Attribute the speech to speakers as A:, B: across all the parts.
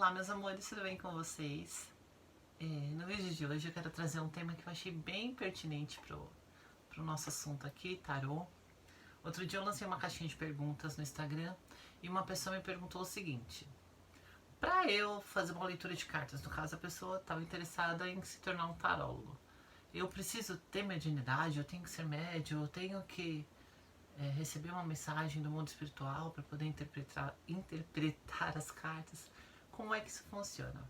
A: Olá, meus amores, tudo bem com vocês? No vídeo de hoje eu quero trazer um tema que eu achei bem pertinente pro nosso assunto aqui, tarô. Outro dia eu lancei uma caixinha de perguntas no Instagram e uma pessoa me perguntou o seguinte: para eu fazer uma leitura de cartas, no caso a pessoa estava interessada em se tornar um tarólogo, eu preciso ter mediunidade, eu tenho que ser médium, eu tenho que receber uma mensagem do mundo espiritual para poder interpretar as cartas? Como é que isso funciona?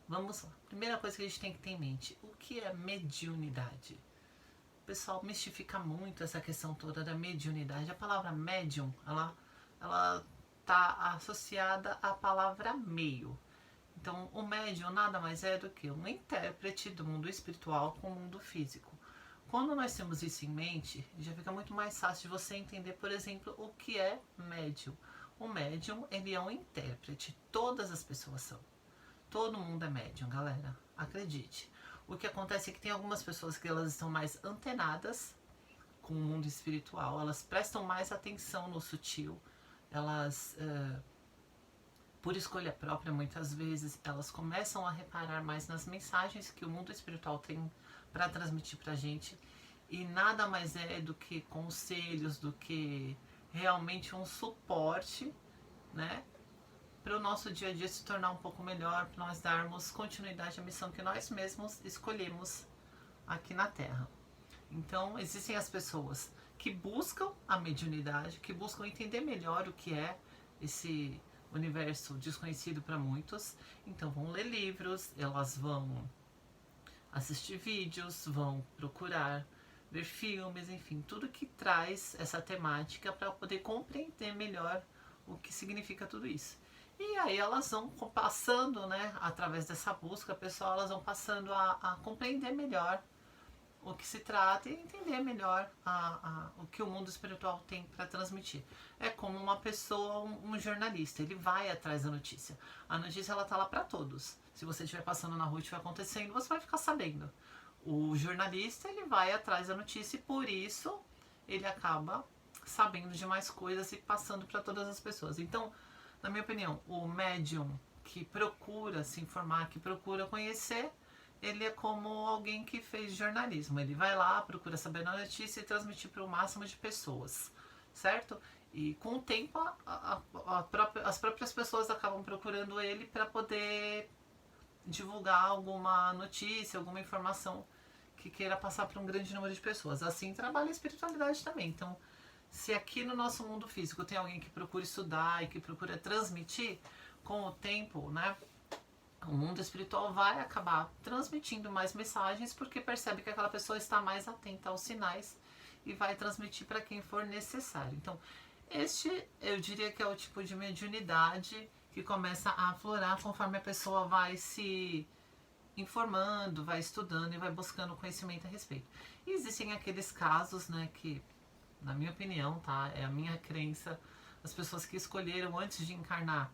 A: Vamos lá. Primeira coisa que a gente tem que ter em mente: o que é mediunidade? O pessoal mistifica muito essa questão toda da mediunidade. A palavra médium, ela tá associada à palavra meio. Então, o médium nada mais é do que um intérprete do mundo espiritual com o mundo físico. Quando nós temos isso em mente, já fica muito mais fácil de você entender, por exemplo, o que é médium. O médium, ele é um intérprete. Todas as pessoas são. Todo mundo é médium, galera. Acredite. O que acontece é que tem algumas pessoas que elas estão mais antenadas com o mundo espiritual. Elas prestam mais atenção no sutil. Elas, por escolha própria, muitas vezes, elas começam a reparar mais nas mensagens que o mundo espiritual tem para transmitir pra gente. E nada mais é do que conselhos, do que realmente um suporte, né? Para o nosso dia a dia se tornar um pouco melhor, para nós darmos continuidade à missão que nós mesmos escolhemos aqui na Terra. Então, existem as pessoas que buscam a mediunidade, que buscam entender melhor o que é esse universo desconhecido para muitos. Então, vão ler livros, elas vão assistir vídeos, vão procurar ver filmes, enfim, tudo que traz essa temática para poder compreender melhor o que significa tudo isso. E aí elas vão passando, né, através dessa busca pessoal, elas vão passando a compreender melhor o que se trata e entender melhor o que o mundo espiritual tem para transmitir. É como uma pessoa, um jornalista, ele vai atrás da notícia. A notícia, ela tá lá para todos. Se você estiver passando na rua e estiver acontecendo, você vai ficar sabendo. O jornalista, ele vai atrás da notícia e por isso ele acaba sabendo de mais coisas e passando para todas as pessoas. Então, na minha opinião, o médium que procura se informar, que procura conhecer, ele é como alguém que fez jornalismo. Ele vai lá, procura saber a notícia e transmitir para o máximo de pessoas, certo? E com o tempo, as próprias pessoas acabam procurando ele para poder divulgar alguma notícia, alguma informação que queira passar para um grande número de pessoas. Assim trabalha a espiritualidade também. Então, se aqui no nosso mundo físico tem alguém que procura estudar e que procura transmitir, com o tempo, né, o mundo espiritual vai acabar transmitindo mais mensagens porque percebe que aquela pessoa está mais atenta aos sinais e vai transmitir para quem for necessário. Então, este eu diria que é o tipo de mediunidade que começa a aflorar conforme a pessoa vai se informando, vai estudando e vai buscando conhecimento a respeito. E existem aqueles casos, né, que, na minha opinião, tá, é a minha crença, as pessoas que escolheram antes de encarnar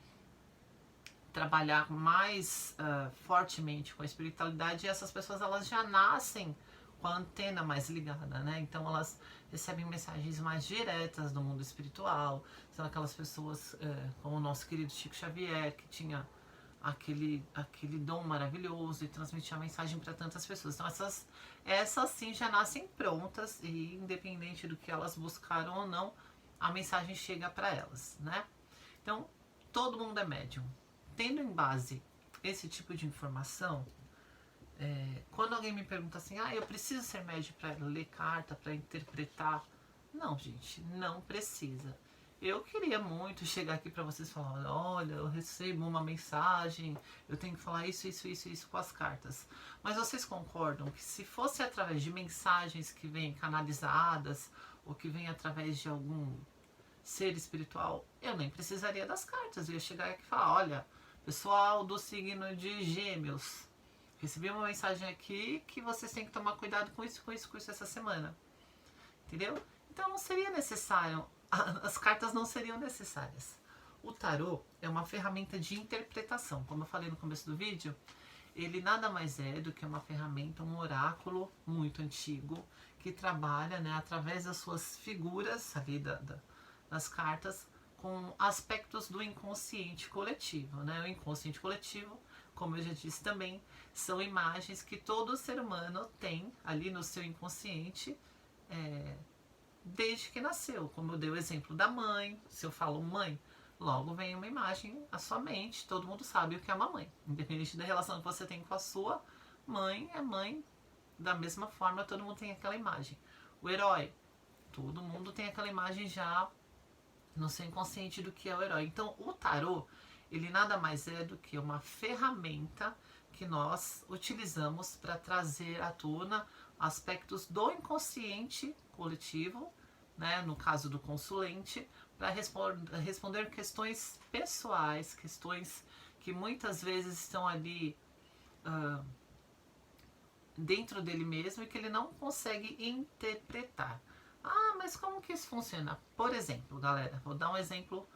A: trabalhar mais fortemente com a espiritualidade, e essas pessoas elas já nascem com a antena mais ligada, né? Então elas recebem mensagens mais diretas do mundo espiritual. São aquelas pessoas como o nosso querido Chico Xavier, que tinha aquele dom maravilhoso e transmitia a mensagem para tantas pessoas. Então essas sim já nascem prontas e independente do que elas buscaram ou não, a mensagem chega para elas, né? Então todo mundo é médium. Tendo em base esse tipo de informação, quando alguém me pergunta assim, eu preciso ser médium para ler carta, para interpretar? Não, gente, não precisa. Eu queria muito chegar aqui para vocês e falar, olha, eu recebo uma mensagem, eu tenho que falar isso com as cartas. Mas vocês concordam que se fosse através de mensagens que vêm canalizadas, ou que vêm através de algum ser espiritual, eu nem precisaria das cartas. Eu ia chegar aqui e falar, olha, pessoal do signo de Gêmeos, recebi uma mensagem aqui que vocês têm que tomar cuidado com isso essa semana. Entendeu? Então não seria necessário, as cartas não seriam necessárias. O tarô é uma ferramenta de interpretação. Como eu falei no começo do vídeo, ele nada mais é do que uma ferramenta, um oráculo muito antigo, que trabalha, né, através das suas figuras ali das cartas, com aspectos do inconsciente coletivo, né? O inconsciente coletivo, como eu já disse também, são imagens que todo ser humano tem ali no seu inconsciente desde que nasceu. Como eu dei o exemplo da mãe, se eu falo mãe, logo vem uma imagem à sua mente, todo mundo sabe o que é uma mãe. Independente da relação que você tem com a sua mãe, é mãe da mesma forma, todo mundo tem aquela imagem. O herói, todo mundo tem aquela imagem já no seu inconsciente do que é o herói. Então, o tarô, ele nada mais é do que uma ferramenta que nós utilizamos para trazer à tona aspectos do inconsciente coletivo, né, no caso do consulente, para responder questões pessoais, questões que muitas vezes estão ali dentro dele mesmo e que ele não consegue interpretar. Ah, mas como que isso funciona? Por exemplo, galera, vou dar um exemplo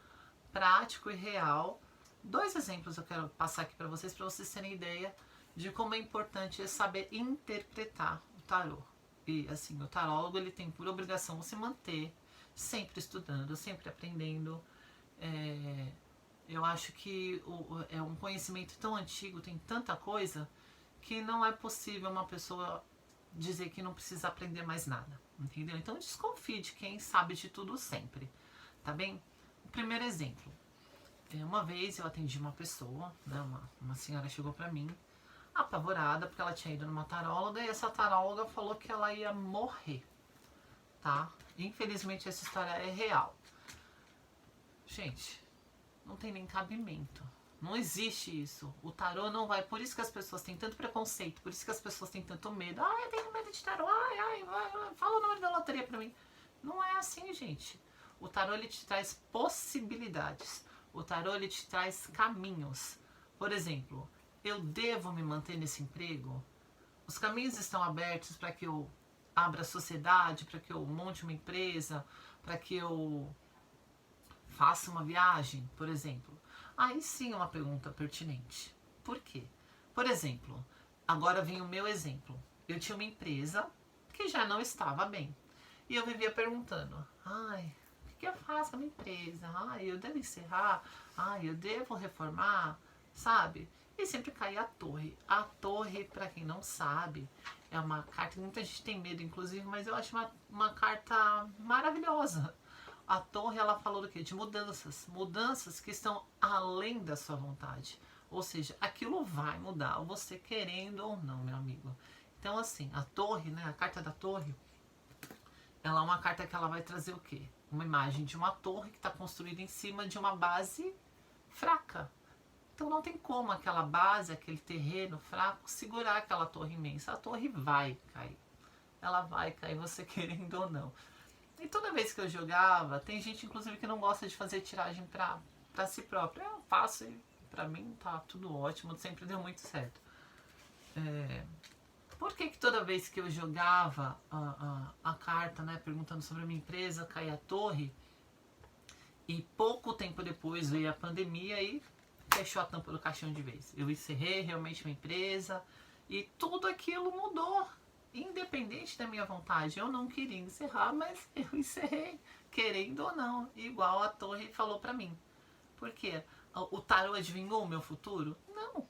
A: prático e real. 2 exemplos eu quero passar aqui para vocês terem ideia de como é importante saber interpretar o tarô. E assim, o tarólogo ele tem por obrigação se manter sempre estudando, sempre aprendendo. Eu acho que é um conhecimento tão antigo, tem tanta coisa, que não é possível uma pessoa dizer que não precisa aprender mais nada, entendeu? Então desconfie de quem sabe de tudo sempre, tá bem? O primeiro exemplo. Uma vez eu atendi uma pessoa, né, uma senhora chegou pra mim, apavorada, porque ela tinha ido numa taróloga, e essa taróloga falou que ela ia morrer, tá? Infelizmente essa história é real. Gente, não tem nem cabimento. Não existe isso. O tarô não vai. Por isso que as pessoas têm tanto preconceito. Por isso que as pessoas têm tanto medo. Ai, eu tenho medo de tarô. Ai, fala o nome da loteria pra mim. Não é assim, gente. O tarô ele te traz possibilidades. O tarô ele te traz caminhos. Por exemplo, eu devo me manter nesse emprego? Os caminhos estão abertos para que eu abra a sociedade, para que eu monte uma empresa, para que eu faça uma viagem, por exemplo. Aí sim é uma pergunta pertinente. Por quê? Por exemplo, agora vem o meu exemplo. Eu tinha uma empresa que já não estava bem. E eu vivia perguntando, ai, o que eu faço com a minha empresa? Ai, eu devo encerrar? Ai, eu devo reformar? Sabe? E sempre caía a torre. A torre, para quem não sabe, é uma carta que muita gente tem medo, inclusive, mas eu acho uma carta maravilhosa. A torre, ela falou do quê? De mudanças. Mudanças que estão além da sua vontade. Ou seja, aquilo vai mudar, você querendo ou não, meu amigo. Então, assim, a torre, né? A carta da torre, ela é uma carta que ela vai trazer o quê? Uma imagem de uma torre que está construída em cima de uma base fraca. Então não tem como aquela base, aquele terreno fraco, segurar aquela torre imensa. A torre vai cair. Ela vai cair, você querendo ou não. E toda vez que eu jogava, tem gente inclusive que não gosta de fazer tiragem pra si própria. Eu faço e pra mim tá tudo ótimo, sempre deu muito certo. Por que toda vez que eu jogava a carta, né, perguntando sobre a minha empresa, caía a torre, e pouco tempo depois veio a pandemia e fechou a tampa do caixão de vez. Eu encerrei realmente minha empresa e tudo aquilo mudou. Independente da minha vontade, eu não queria encerrar, mas eu encerrei, querendo ou não, igual a torre falou pra mim. Por quê? O tarô adivinhou o meu futuro? Não.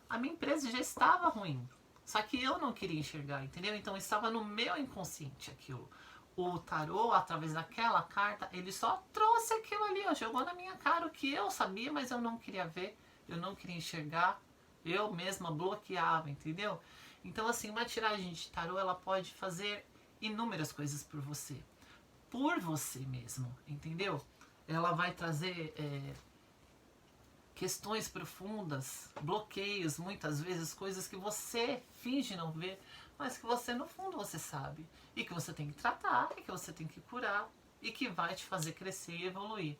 A: A minha empresa já estava ruim, só que eu não queria enxergar, entendeu? Então estava no meu inconsciente aquilo. O tarô, através daquela carta, ele só trouxe aquilo ali, ó, jogou na minha cara o que eu sabia, mas eu não queria ver, eu não queria enxergar, eu mesma bloqueava, entendeu? Então, assim, uma tiragem de tarô, ela pode fazer inúmeras coisas por você mesmo, entendeu? Ela vai trazer questões profundas, bloqueios, muitas vezes, coisas que você finge não ver, mas que você, no fundo, você sabe. E que você tem que tratar, e que você tem que curar, e que vai te fazer crescer e evoluir.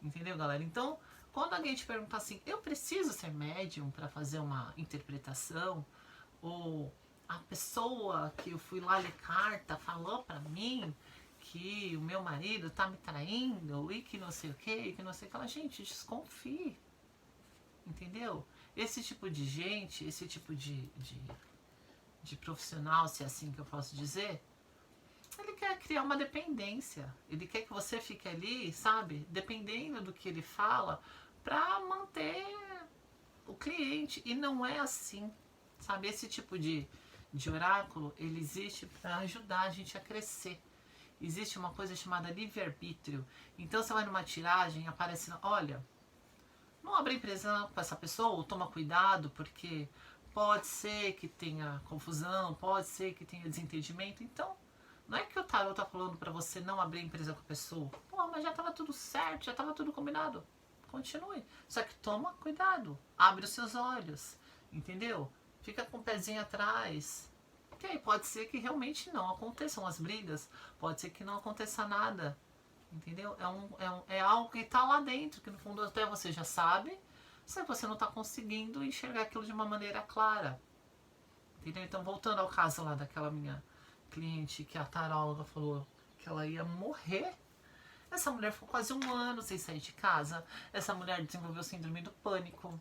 A: Entendeu, galera? Então, quando alguém te perguntar assim, eu preciso ser médium para fazer uma interpretação, ou a pessoa que eu fui lá ler carta falou pra mim que o meu marido tá me traindo e que não sei o que, que não sei o que. Ela, gente, desconfie. Entendeu? Esse tipo de gente, esse tipo de profissional, se é assim que eu posso dizer, Ele quer criar uma dependência. Ele quer que você fique ali, sabe? Dependendo do que ele fala para manter o cliente. E não é assim, sabe? Esse tipo de oráculo, ele existe para ajudar a gente a crescer. Existe uma coisa chamada livre-arbítrio. Então você vai numa tiragem, aparece, olha, não abre empresa com essa pessoa, ou toma cuidado, porque pode ser que tenha confusão, pode ser que tenha desentendimento. Então, não é que o tarot tá falando para você não abrir empresa com a pessoa. Pô, mas já tava tudo certo, já tava tudo combinado. Continue. Só que toma cuidado. Abre os seus olhos. Entendeu? Fica com o pezinho atrás. Porque aí pode ser que realmente não aconteçam as brigas. Pode ser que não aconteça nada. Entendeu? É algo que está lá dentro, que no fundo até você já sabe, só que você não está conseguindo enxergar aquilo de uma maneira clara. Entendeu? Então, voltando ao caso lá daquela minha cliente, que a taróloga falou que ela ia morrer. Essa mulher ficou quase 1 ano sem sair de casa. Essa mulher desenvolveu síndrome do pânico.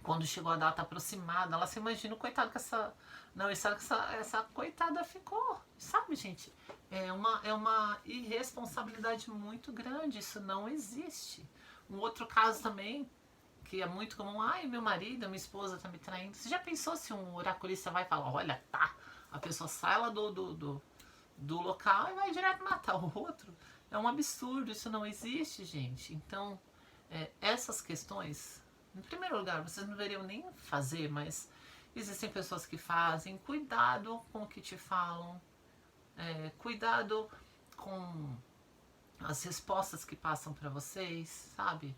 A: Quando chegou a data aproximada, ela se imagina o coitado que essa... Não, essa coitada ficou. Sabe, gente? É uma irresponsabilidade muito grande. Isso não existe. Um outro caso também, que é muito comum. Ai, meu marido, minha esposa tá me traindo. Você já pensou se um oraculista vai falar, olha, tá, a pessoa sai lá do local e vai direto matar o outro? É um absurdo, isso não existe, gente. Então, essas questões, em primeiro lugar, vocês não deveriam nem fazer, mas existem pessoas que fazem. Cuidado com o que te falam. Cuidado com as respostas que passam para vocês, sabe?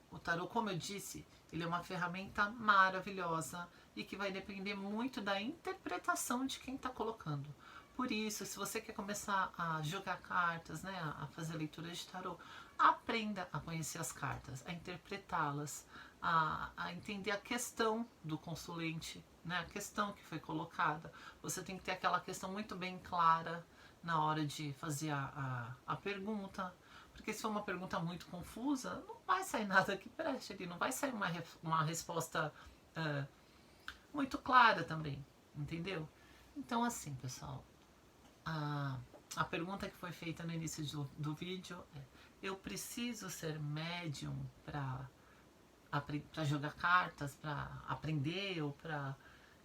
A: O tarot, como eu disse, ele é uma ferramenta maravilhosa e que vai depender muito da interpretação de quem está colocando. Por isso, se você quer começar a jogar cartas, né, a fazer leitura de tarot, aprenda a conhecer as cartas, a interpretá-las, a entender a questão do consulente, né, a questão que foi colocada. Você tem que ter aquela questão muito bem clara na hora de fazer a pergunta, porque se for uma pergunta muito confusa, não vai sair nada que preste ali, não vai sair uma resposta muito clara também, entendeu? Então, assim, pessoal, a pergunta que foi feita no início do vídeo é: eu preciso ser médium para jogar cartas, para aprender ou para,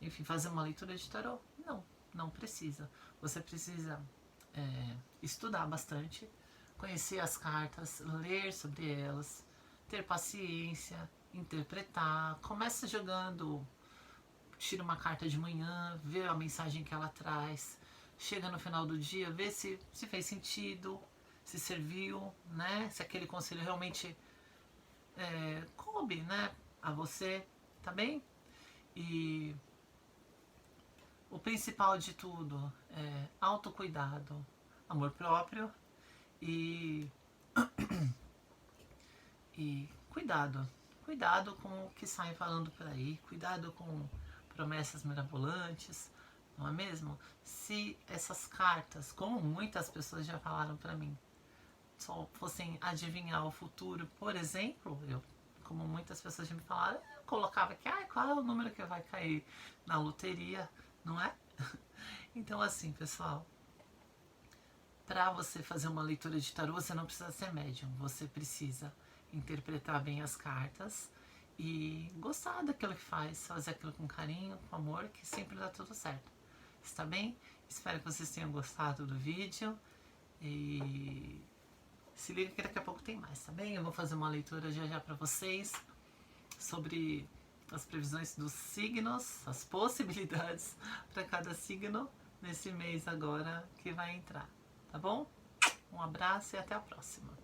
A: enfim, fazer uma leitura de tarot? Não, não precisa. Você precisa estudar bastante, conhecer as cartas, ler sobre elas, ter paciência, interpretar. Começa jogando, tira uma carta de manhã, vê a mensagem que ela traz. Chega no final do dia, vê se fez sentido, se serviu, né? Se aquele conselho realmente coube, né, a você, tá bem? E o principal de tudo é autocuidado, amor próprio e cuidado. Cuidado com o que saem falando por aí, cuidado com promessas mirabolantes, não é mesmo? Se essas cartas, como muitas pessoas já falaram para mim, só fossem adivinhar o futuro, por exemplo, como muitas pessoas já me falaram, eu colocava aqui, qual é o número que vai cair na loteria, não é? Então, assim, pessoal, para você fazer uma leitura de tarô, você não precisa ser médium, você precisa interpretar bem as cartas e gostar daquilo que faz, fazer aquilo com carinho, com amor, que sempre dá tudo certo. Está bem? Espero que vocês tenham gostado do vídeo e se liga que daqui a pouco tem mais, tá bem? Eu vou fazer uma leitura já para vocês sobre as previsões dos signos, as possibilidades para cada signo nesse mês agora que vai entrar, tá bom? Um abraço e até a próxima.